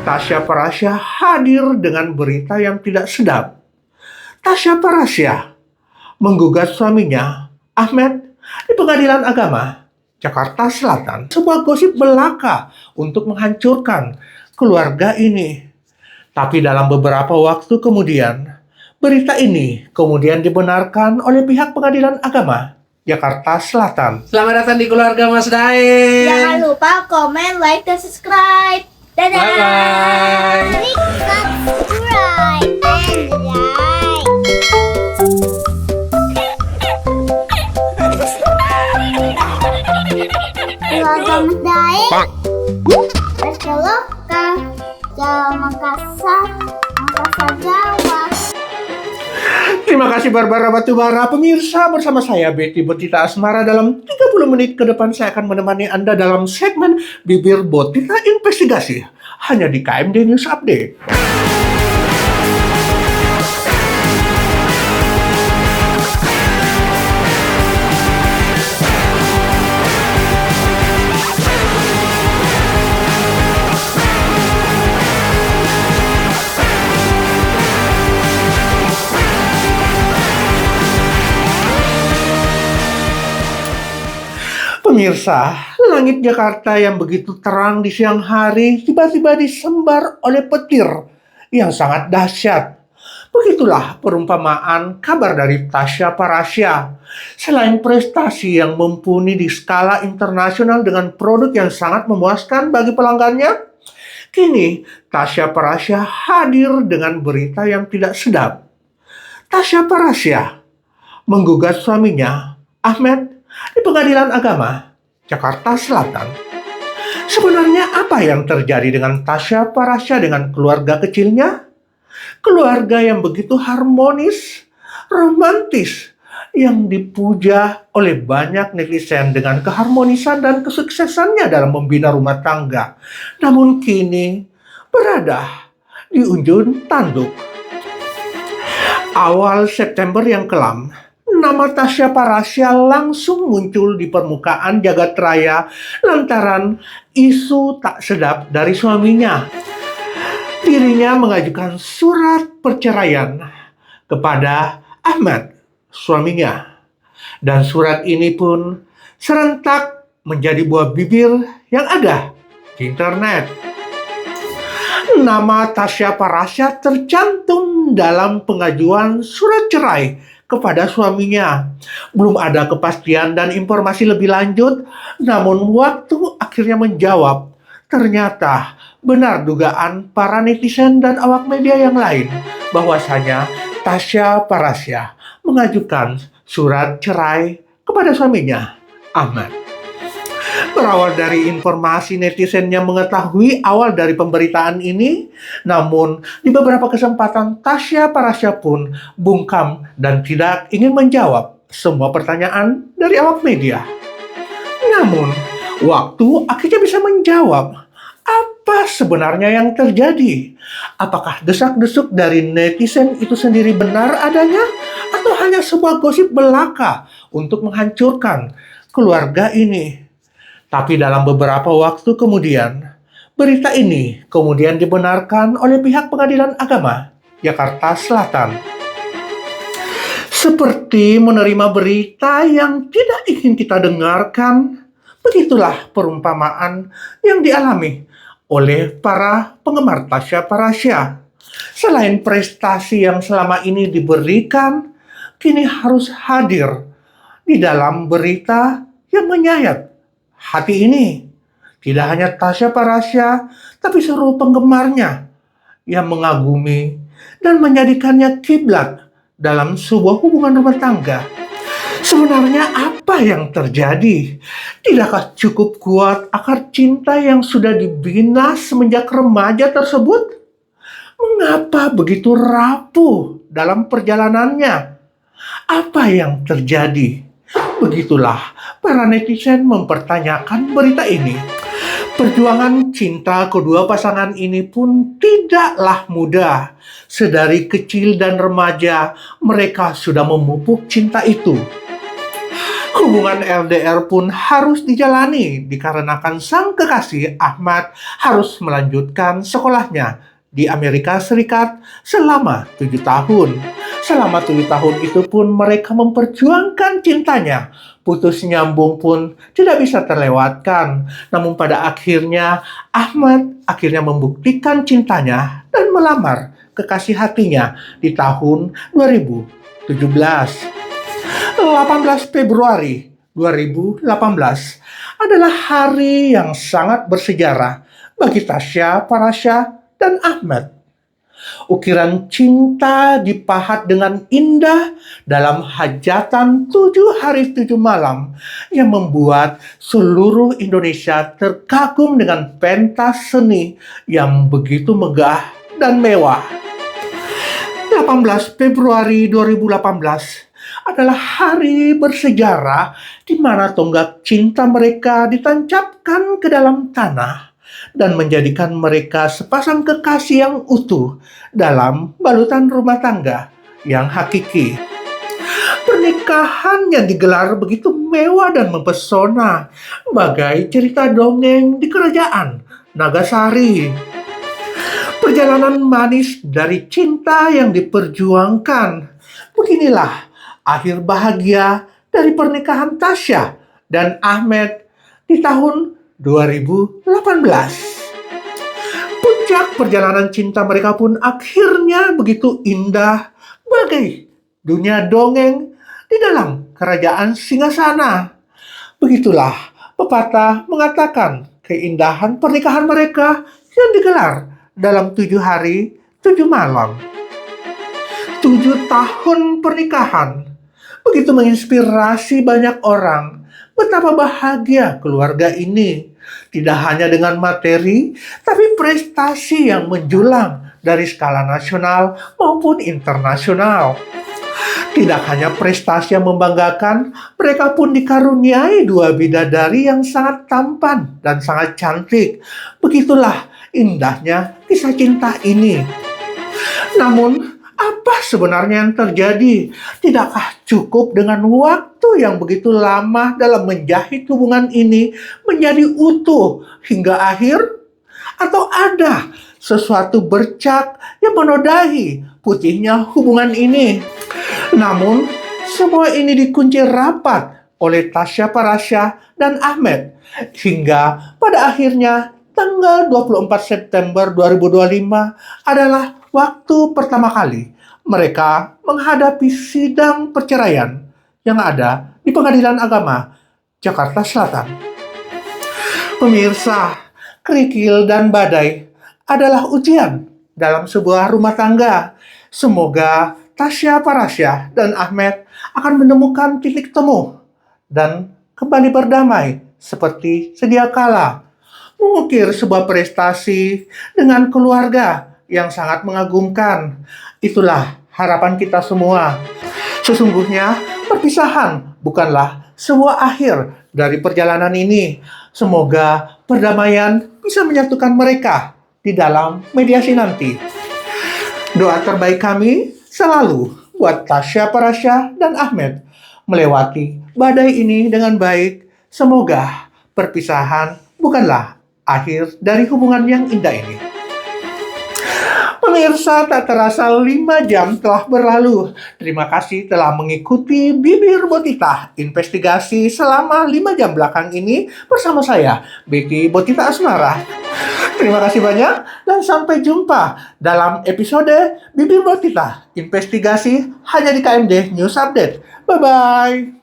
Tasya Parasya hadir dengan berita yang tidak sedap. Tasya Parasya menggugat suaminya, Ahmed, di Pengadilan Agama Jakarta Selatan. Sebuah gosip belaka untuk menghancurkan keluarga ini. Tapi dalam beberapa waktu kemudian, berita ini kemudian dibenarkan oleh pihak Pengadilan Agama Jakarta Selatan. Selamat datang di keluarga Mas Daeng. Jangan lupa komen, like, dan subscribe. Dadah. Bye-bye. Klik subscribe and like. Keluarga Mas Daeng. Berkeloka. Jawa Makassar. Makassar Jawa. Terima kasih Barbara Batubara. Pemirsa, bersama saya Betty Botita Asmara. Dalam 30 menit ke depan saya akan menemani Anda dalam segmen Bibir Botita Investigasi, hanya di KMD News Update. Pemirsa, langit Jakarta yang begitu terang di siang hari tiba-tiba disembar oleh petir yang sangat dahsyat. Begitulah perumpamaan kabar dari Tasya Parasya. Selain prestasi yang mumpuni di skala internasional dengan produk yang sangat memuaskan bagi pelanggannya, kini Tasya Parasya hadir dengan berita yang tidak sedap. Tasya Parasya menggugat suaminya, Ahmed, di Pengadilan Agama Jakarta Selatan. Sebenarnya apa yang terjadi dengan Tasya Parasya dengan keluarga kecilnya? Keluarga yang begitu harmonis, romantis, yang dipuja oleh banyak netizen dengan keharmonisan dan kesuksesannya dalam membina rumah tangga. Namun kini berada di ujung tanduk. Awal September yang kelam, nama Tasya Parasya langsung muncul di permukaan jagat raya lantaran isu tak sedap dari suaminya. Dirinya mengajukan surat perceraian kepada Ahmad, suaminya. Dan surat ini pun serentak menjadi buah bibir yang ada di internet. Nama Tasya Parasya tercantum dalam pengajuan surat cerai kepada suaminya. Belum ada kepastian dan informasi lebih lanjut, namun waktu akhirnya menjawab. Ternyata benar dugaan para netizen dan awak media yang lain bahwasanya Tasya Parasya mengajukan surat cerai kepada suaminya, Ahmad. Berawal dari informasi netizen yang mengetahui awal dari pemberitaan ini, namun di beberapa kesempatan Tasya Parasya pun bungkam dan tidak ingin menjawab semua pertanyaan dari awak media. Namun, waktu akhirnya bisa menjawab apa sebenarnya yang terjadi. Apakah desak-desuk dari netizen itu sendiri benar adanya, atau hanya sebuah gosip belaka untuk menghancurkan keluarga ini? Tapi dalam beberapa waktu kemudian, berita ini kemudian dibenarkan oleh pihak Pengadilan Agama Jakarta Selatan. Seperti menerima berita yang tidak ingin kita dengarkan, begitulah perumpamaan yang dialami oleh para penggemar Tasya Parasya. Selain prestasi yang selama ini diberikan, kini harus hadir di dalam berita yang menyayat hati ini. Tidak hanya Tasya Parasya, tapi seluruh penggemarnya yang mengagumi dan menjadikannya kiblat dalam sebuah hubungan rumah tangga. Sebenarnya apa yang terjadi? Tidakkah cukup kuat akar cinta yang sudah dibina semenjak remaja tersebut? Mengapa begitu rapuh dalam perjalanannya? Apa yang terjadi? Begitulah para netizen mempertanyakan berita ini. Perjuangan cinta kedua pasangan ini pun tidaklah mudah. Sedari kecil dan remaja, mereka sudah memupuk cinta itu. Hubungan LDR pun harus dijalani dikarenakan sang kekasih Ahmad harus melanjutkan sekolahnya di Amerika Serikat selama 7 tahun. Selama 7 tahun itu pun mereka memperjuangkan cintanya. Putus nyambung pun tidak bisa terlewatkan. Namun pada akhirnya Ahmad akhirnya membuktikan cintanya dan melamar kekasih hatinya di tahun 2017. 18 Februari 2018 adalah hari yang sangat bersejarah bagi Tasya, Parasya, dan Ahmad. Ukiran cinta dipahat dengan indah dalam hajatan 7 hari 7 malam yang membuat seluruh Indonesia terkagum dengan pentas seni yang begitu megah dan mewah. 18 Februari 2018 adalah hari bersejarah di mana tonggak cinta mereka ditancapkan ke dalam tanah dan menjadikan mereka sepasang kekasih yang utuh dalam balutan rumah tangga yang hakiki. Pernikahan yang digelar begitu mewah dan mempesona, bagai cerita dongeng di kerajaan Nagasari. Perjalanan manis dari cinta yang diperjuangkan. Beginilah akhir bahagia dari pernikahan Tasya dan Ahmad di tahun 2018. Puncak perjalanan cinta mereka pun akhirnya begitu indah bagai dunia dongeng di dalam kerajaan Singgasana. Begitulah pepatah mengatakan keindahan pernikahan mereka yang digelar dalam 7 hari 7 malam. 7 tahun pernikahan begitu menginspirasi banyak orang. Betapa bahagia keluarga ini. Tidak hanya dengan materi, tapi prestasi yang menjulang dari skala nasional maupun internasional. Tidak hanya prestasi yang membanggakan, mereka pun dikaruniai 2 bidadari yang sangat tampan dan sangat cantik. Begitulah indahnya kisah cinta ini. Namun, apa sebenarnya yang terjadi? Tidakkah cukup dengan waktu yang begitu lama dalam menjahit hubungan ini menjadi utuh hingga akhir? Atau ada sesuatu bercak yang menodai putihnya hubungan ini? Namun, semua ini dikunci rapat oleh Tasya, Parasya, dan Ahmad. Hingga pada akhirnya tanggal 24 September 2025 adalah waktu pertama kali mereka menghadapi sidang perceraian yang ada di Pengadilan Agama Jakarta Selatan. Pemirsa, kerikil dan badai adalah ujian dalam sebuah rumah tangga. Semoga Tasya, Parasya, dan Ahmad akan menemukan titik temu dan kembali berdamai seperti sedia kala. Mengukir sebuah prestasi dengan keluarga yang sangat mengagumkan. Itulah harapan kita semua. Sesungguhnya perpisahan bukanlah sebuah akhir dari perjalanan ini. Semoga perdamaian bisa menyatukan mereka di dalam mediasi nanti. Doa terbaik kami selalu buat Tasya, Parasya, dan Ahmad melewati badai ini dengan baik. Semoga perpisahan bukanlah akhir dari hubungan yang indah ini. Pemirsa, tak terasa 5 jam telah berlalu. Terima kasih telah mengikuti Bibir Botita investigasi selama 5 jam belakang ini bersama saya, Becky Botita Asmara. Terima kasih banyak dan sampai jumpa dalam episode Bibir Botita investigasi hanya di KMD News Update. Bye-bye.